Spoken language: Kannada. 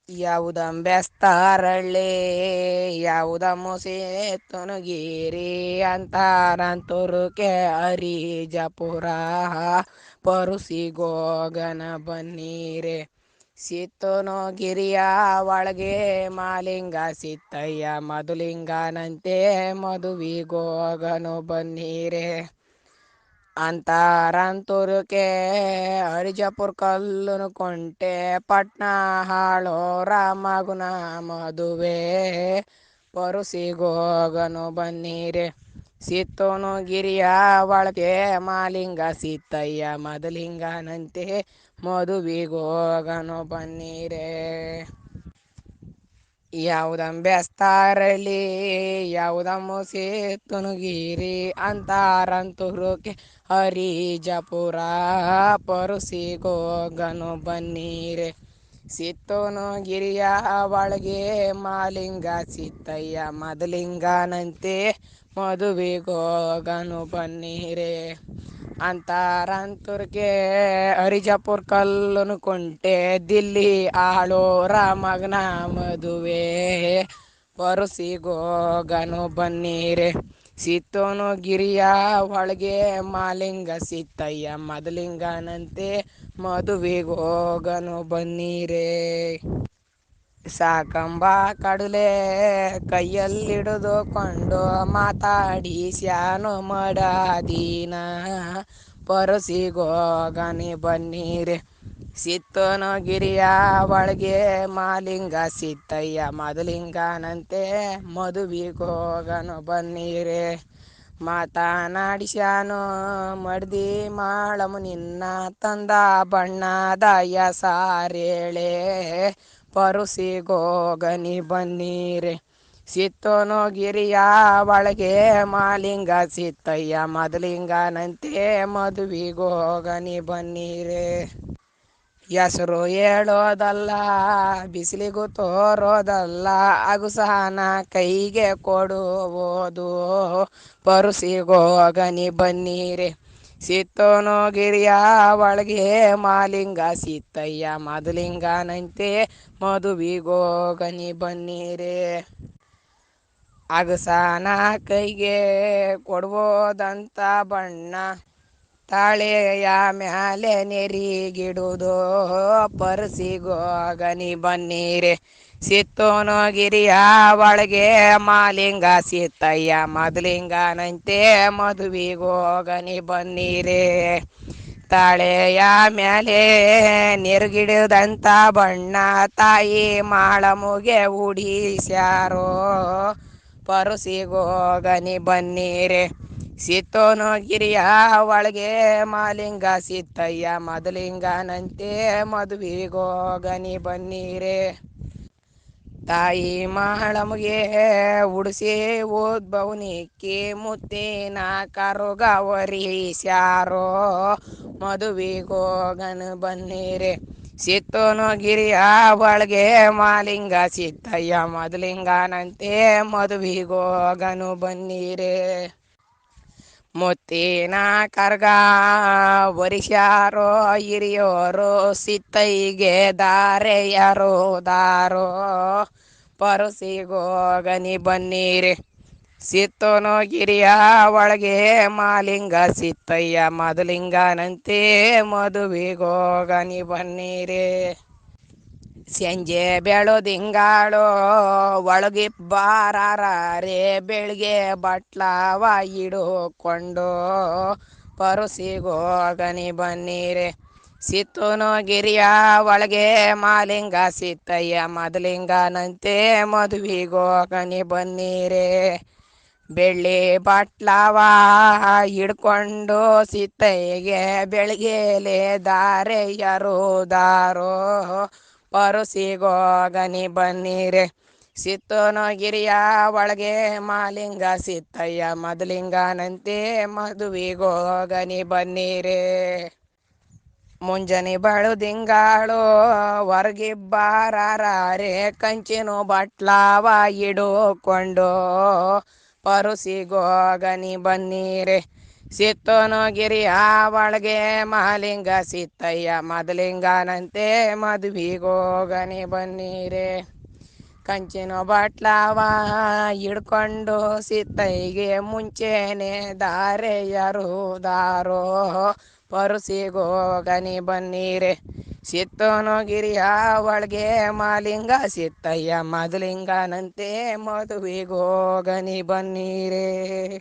ಯಾವುದಂಬೆಸ್ತಾರಳ್ಳಿ ಯಾವುದ ಮುಸಿ ತುನುಗೀರಿ ಅಂತಾರಂತುರುಕೆ ಅರಿಜಪುರ ಪರುಸಿಗೋಗನ ಬನ್ನೀರೆ ಸಿತ್ತುನು ಗಿರಿಯ ಒಳಗೆ ಮಾಲಿಂಗ ಸಿತ್ತಯ್ಯ ಮಧುಲಿಂಗನಂತೆ ಮದುವಿಗೋಗನು ಬನ್ನೀರೆ ಅಂತಾರಂತುರುಕೆ ಹರಿಜಪುರ ಕಲ್ಲುನು ಕೊಂಟೆ ಪಟ್ನ ಹಾಳೋರ ಮಗುನ ಮದುವೆ ಪರುಸಿಗೋಗನು ಬನ್ನೀರೆ ಸಿತ್ತುನು ಗಿರಿಯ ಒಳಗೆ ಮಾಲಿಂಗ ಸಿತ್ತಯ್ಯ ಮಧುಲಿಂಗನಂತೆ ಮದುವಿಗೋಗನು ಬನ್ನೀರೆ ಯಾವುದಂಬೆಸ್ತಾರಳ್ಳಿ ಯಾವುದ ಮುಸಿ ತುನುಗೀರಿ ಅಂತಾರಂತುರುಕೆ ಹರಿಜಪುರ ಪರುಸಿಗೋಗನು ಬನ್ನೀರೆ ಸಿತ್ತುನು ಗಿರಿಯ ಒಳಗೆ ಮಾಲಿಂಗ ಸಿತ್ತಯ್ಯ ಮಧುಲಿಂಗನಂತೆ ಮದುವಿಗೋಗನು ಬನ್ನೀರೆ ಅಂತಾರಂತುರ್ಕೆ ಹರಿಜಪುರ ಕಲ್ಲುನು ಕೊಂಟೆ ದಿಲ್ಲಿ ಆಳೋರ ಮಗನ ಮದುವೆ ಪರುಸಿಗೋಗನು ಬನ್ನೀರೆ ಸಿತ್ತುನು ಗಿರಿಯ ಒಳಗೆ ಮಾಲಿಂಗ ಸಿತ್ತಯ್ಯ ಮಧುಲಿಂಗನಂತೆ ಮದುವಿಗೋಗನು ಬನ್ನೀರೆ ಸಾಕಂಬ ಕಡಲೆ ಕೈಯಲ್ಲಿಡಿದುಕೊಂಡು ಮಾತಾಡಿ ಸ್ಯಾನು ಮಡದೀನ ಪರುಸಿಗೋಗನಿ ಬನ್ನೀರೆ ಸಿತ್ತುನು ಗಿರಿಯ ಒಳಗೆ ಮಾಲಿಂಗ ಸಿತ್ತಯ್ಯ ಮಧುಲಿಂಗನಂತೆ ಮದುವಿಗೋಗನು ಬನ್ನೀರೆ ಮಾತನಾಡಿಸ್ಯಾನು ಮಡ್ದಿ ಮಾಳಮು ನಿನ್ನ ತಂದ ಬಣ್ಣದ ಸಾರೇಳೆ ಪರುಸಿಗೋಗನಿ ಬನ್ನೀರೆ ಸಿತ್ತುನು ಗಿರಿಯ ಒಳಗೆ ಮಾಲಿಂಗ ಸಿತ್ತಯ್ಯ ಮಧುಲಿಂಗನಂತೆ ಮದುವಿಗೋಗನಿ ಬನ್ನೀರೆ ಹೆಸರು ಹೇಳೋದಲ್ಲ ಬಿಸಿಲಿಗೂ ತೋರೋದಲ್ಲ ಅಗುಸನ ಕೈಗೆ ಕೊಡುವುದು ಪರುಸಿಗೋಗನಿ ಬನ್ನೀರೆ ಸಿತ್ತುನು ಗಿರಿಯ ಒಳಗೆ ಮಾಲಿಂಗ ಸಿತ್ತಯ್ಯ ಮಧುಲಿಂಗನಂತೆ ಮದುವಿಗೋಗನಿ ಬನ್ನೀರೆ ಅಗಸನ ಕೈಗೆ ಕೊಡುವುದಂತ ಬಣ್ಣ ತಾಳೆಯ ಮ್ಯಾಲೆ ನೆರಿಗಿಡುವುದು ಪರುಸಿಗೋಗನಿ ಬನ್ನೀರೆ ಸಿತ್ತುನು ಗಿರಿಯ ಒಳಗೆ ಮಾಲಿಂಗ ಸಿತ್ತಯ್ಯ ಮಧುಲಿಂಗನಂತೆ ಮದುವಿಗೋಗನಿ ಬನ್ನೀರೆ ತಾಳೆಯ ಮ್ಯಾಲೆ ನೆರುಗಿಡದಂತ ಬಣ್ಣ ತಾಯಿ ಮಾಳಮುಗೆ ಉಡಿಸ್ಯಾರೋ ಪರುಸಿಗೋಗನಿ ಬನ್ನೀರೆ ಸಿತ್ತುನು ಗಿರಿಯ ಒಳಗೆ ಮಾಲಿಂಗ ಸಿತ್ತಯ್ಯ ಮಧುಲಿಂಗನಂತೆ ಮದುವಿಗೋಗನಿ ಬನ್ನೀರೆ ತಾಯಿ ಮಾಳಮುಗೆ ಉಡಿಸಿ ಉದ್ಭವನಿಕ್ಕಿ ಮುತ್ತಿನ ಕರುಗ ಒರಿಸ್ಯಾರೋ ಮದುವಿಗೋಗನು ಬನ್ನೀರೆ ಸಿತ್ತುನು ಗಿರಿಯ ಒಳಗೆ ಮಾಲಿಂಗ ಸಿತ್ತಯ್ಯ ಮಧುಲಿಂಗನಂತೆ ಮದುವಿಗೋಗನು ಬನ್ನೀರೆ ಮುತ್ತಿನ ಕರ್ಗ ಒರಿಸ್ಯಾರೋ ಹಿರಿಯೋರು ಸಿತ್ತೈಗೆ ದಾರೆಯರು ದಾರೋ ಪರುಸಿಗೋಗನಿ ಬನ್ನೀರೆ ಸಿತ್ತುನು ಗಿರಿಯ ಒಳಗೆ ಮಾಲಿಂಗ ಸಿತ್ತಯ್ಯ ಮಧುಲಿಂಗನಂತೆ ಮದುವಿಗೋಗನಿ ಬನ್ನೀರೆ ಸಂಜೆ ಬೆಳುದಿಂಗಾಳು ಒಳಗಿಬ್ಬಾರೇ ಬೆಳಿಗ್ಗೆ ಬಟ್ಲವ ಹಿಡುಕೊಂಡು ಪರುಸಿಗೋಗನಿ ಬನ್ನೀರೆ ಸಿತ್ತುನು ಗಿರಿಯ ಒಳಗೆ ಮಾಲಿಂಗ ಸಿತ್ತಯ್ಯ ಮಧುಲಿಂಗನಂತೆ ಮದುವಿಗೋಗನಿ ಬನ್ನೀರೆ ಬೆಳ್ಳಿ ಬಟ್ಲವ ಹಿಡ್ಕೊಂಡು ಸಿತ್ತಯ್ಯಗೆ ಬೆಳಗ್ಗೆಲೆ ದಾರೆಯರು ದಾರೋ ಪರುಸಿಗೋಗನಿ ಬನ್ನೀರೆ ಸಿತ್ತುನು ಗಿರಿಯ ಒಳಗೆ ಮಾಲಿಂಗ ಸಿತ್ತಯ್ಯ ಮಧುಲಿಂಗನಂತೆ ಮದುವಿಗೋಗನಿ ಬನ್ನೀರೆ ಮುಂಜಾನೆ ಬೆಳುದಿಂಗಾಳು ಹೊರಗಿಬ್ಬಾರೇ ಕಂಚಿನ ಬಟ್ಲವ ಹಿಡುಕೊಂಡು ಪರುಸಿಗೋಗನಿ ಬನ್ನೀರೆ ಸಿತ್ತೋನು ಗಿರಿಯ ಒಳಗೆ ಮಹಾಲಿಂಗ ಸಿತ್ತಯ್ಯ ಮದಲಿಂಗನಂತೆ ಮದುವಿಗೋಗನಿ ಬನ್ನೀರೆ. ಕಂಚಿನ ಬಾಟ್ಲಾವ ಹಿಡ್ಕೊಂಡು ಸಿತ್ತೈಗೆ ಮುಂಚೆನೆ ದಾರೆಯರುದಾರೋ ಪರುಸಿಗೋಗನಿ ಬನ್ನೀರೆ. ಸಿತ್ತೋನು ಗಿರಿಯ ಒಳಗೆ ಮಾಲಿಂಗ ಸಿತ್ತಯ್ಯ ಮದಲಿಂಗನಂತೆ ಮದುವಿಗೋಗನಿ ಬನ್ನೀರೆ.